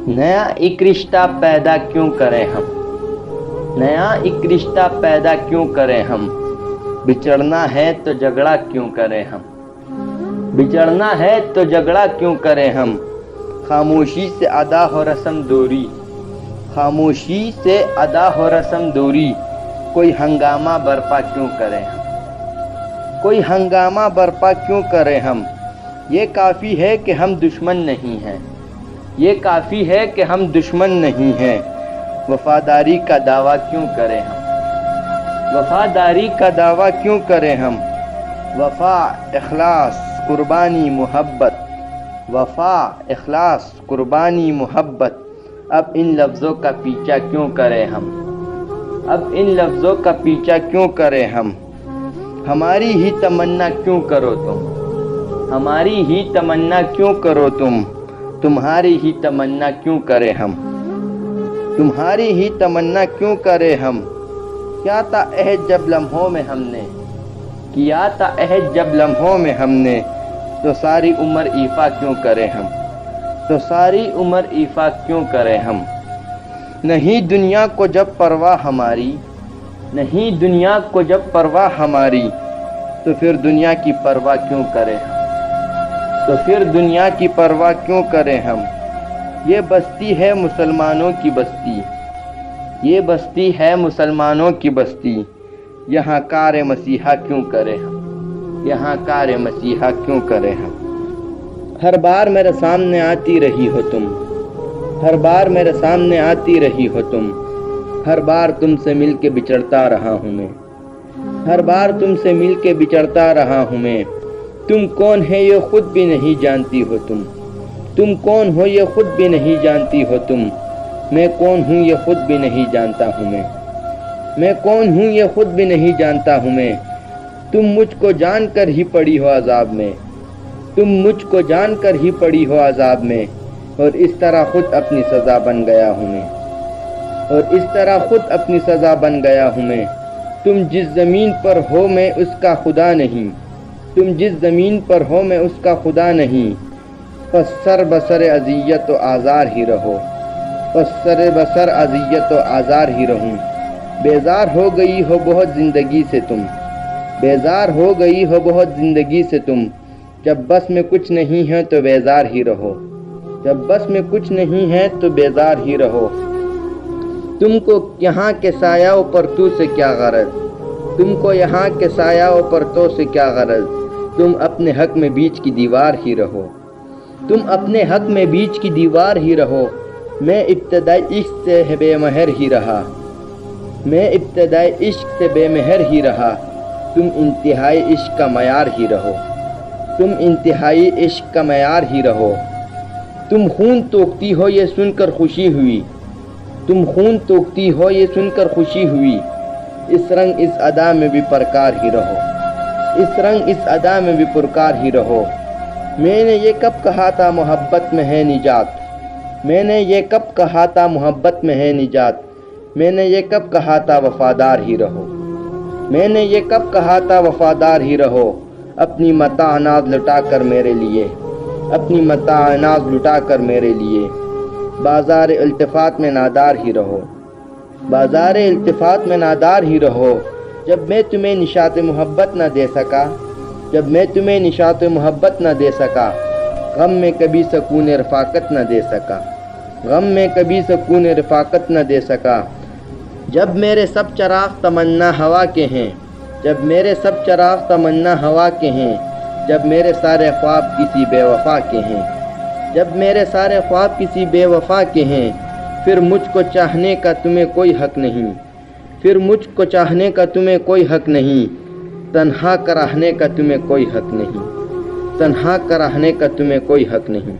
नया एक रिश्ता पैदा क्यों करें हम, नया एक रिश्ता पैदा क्यों करें हम, बिछड़ना है तो झगड़ा क्यों करें हम, बिछड़ना है तो झगड़ा क्यों करें हम, खामोशी से अदा हो रस्म दूरी, खामोशी से अदा हो रस्म दूरी, कोई हंगामा बर्पा क्यों करें हम, कोई हंगामा बर्पा क्यों करें हम, ये काफ़ी है कि हम दुश्मन नहीं हैं, ये काफ़ी है कि हम दुश्मन नहीं हैं, वफादारी का दावा क्यों करें हम, वफादारी का दावा क्यों करें हम, वफा इखलास कुर्बानी मोहब्बत, वफा इखलास कुर्बानी मोहब्बत, अब इन लफ्ज़ों का पीछा क्यों करें हम, अब इन लफ्ज़ों का पीछा क्यों करें हम, हमारी ही तमन्ना क्यों करो तुम, हमारी ही तमन्ना क्यों करो तुम, तुम्हारी ही तमन्ना क्यों करें हम, तुम्हारी ही तमन्ना क्यों करें हम, क्या था अहद जब लम्हों में हमने, किया था अहद जब लम्हों में हमने, तो सारी उम्र ईफा क्यों करें हम, तो सारी उम्र ईफा क्यों करें हम, नहीं दुनिया को जब परवाह हमारी, नहीं दुनिया को जब परवाह हमारी, तो फिर दुनिया की परवाह क्यों करें हम, तो फिर दुनिया की परवाह क्यों करें हम, ये बस्ती है मुसलमानों की बस्ती, ये बस्ती है मुसलमानों की बस्ती, यहाँ कार मसीहा क्यों करें हम, यहाँ कार मसीहा क्यों करें हम, हर बार मेरे सामने आती रही हो तुम, हर बार मेरे सामने आती रही हो तुम, हर बार तुमसे मिल के बिछड़ता रहा हूँ मैं, हर बार तुमसे मिल के बिछड़ता रहा हूँ मैं, तुम कौन है ये खुद भी नहीं जानती हो तुम कौन हो ये खुद भी नहीं जानती हो तुम, मैं कौन हूँ ये खुद भी नहीं जानता हूँ मैं कौन हूँ ये खुद भी नहीं जानता हूँ मैं, तुम मुझको जान कर ही पड़ी हो अजाब में, तुम मुझको जान कर ही पड़ी हो अजाब में, और इस तरह खुद अपनी सज़ा बन गया हूँ मैं, और इस तरह खुद अपनी सज़ा बन गया हूँ मैं, तुम जिस ज़मीन पर हो मैं उसका खुदा नहीं, तुम जिस ज़मीन पर हो मैं उसका खुदा नहीं, बस सर बसर अज़ियत व आज़ार ही रहो, बस सर बसर अज़ियत व आज़ार ही रहूं, बेजार हो गई हो बहुत ज़िंदगी से तुम, बेजार हो गई हो बहुत ज़िंदगी से तुम, जब बस में कुछ नहीं है तो बेजार ही रहो, जब बस में कुछ नहीं है तो बेजार ही रहो, तुमको यहाँ के सायाओं पर तू से क्या गरज, तुमको यहाँ के सायाओं पर तो से क्या गरज, तुम अपने हक में बीच की दीवार ही रहो, तुम अपने हक में बीच की दीवार ही रहो, मैं इब्तदाई इश्क से बेमहर ही रहा, मैं इब्तदाई इश्क से बेमहर ही रहा, तुम इंतहाई इश्क का मयार ही रहो, तुम इंतहाई इश्क का मयार ही रहो, तुम खून तोकती हो ये सुनकर खुशी हुई, तुम खून तोकती हो ये सुनकर खुशी हुई, इस रंग इस अदा में भी परकार ही रहो, इस रंग इस अदा में भी पुरकार ही रहो, मैंने ये कब कहा था मोहब्बत में है निजात, मैंने ये कब कहा था मोहब्बत में है निजात, मैंने ये कब कहा था वफादार ही रहो, मैंने ये कब कहा था वफादार ही रहो, अपनी मता अनाज लुटा कर मेरे लिए, अपनी मता अनाज लुटा कर मेरे लिए, बाज़ार इल्तिफ़ात में नादार ही रहो, बाज़ार इल्तिफ़ात में नादार ही रहो, जब मैं तुम्हें निशात मोहब्बत न दे सका, जब मैं तुम्हें निशात मोहब्बत न दे सका, गम में कभी सकून रफ़ाकत न दे सका, गम में कभी सकून रफ़ाकत न दे सका, जब मेरे सब चराग़ तमन्ना हवा के हैं, जब मेरे सब चराग़ तमन्ना हवा के हैं, जब मेरे सारे ख्वाब किसी बेवफ़ा के हैं, जब मेरे सारे ख्वाब किसी बेवफ़ा के हैं, फिर मुझको चाहने का तुम्हें कोई हक़ नहीं, फिर मुझको चाहने का तुम्हें कोई हक़ नहीं, तन्हा कराहने का तुम्हें कोई हक़ नहीं, तन्हा कराहने का तुम्हें कोई हक़ नहीं।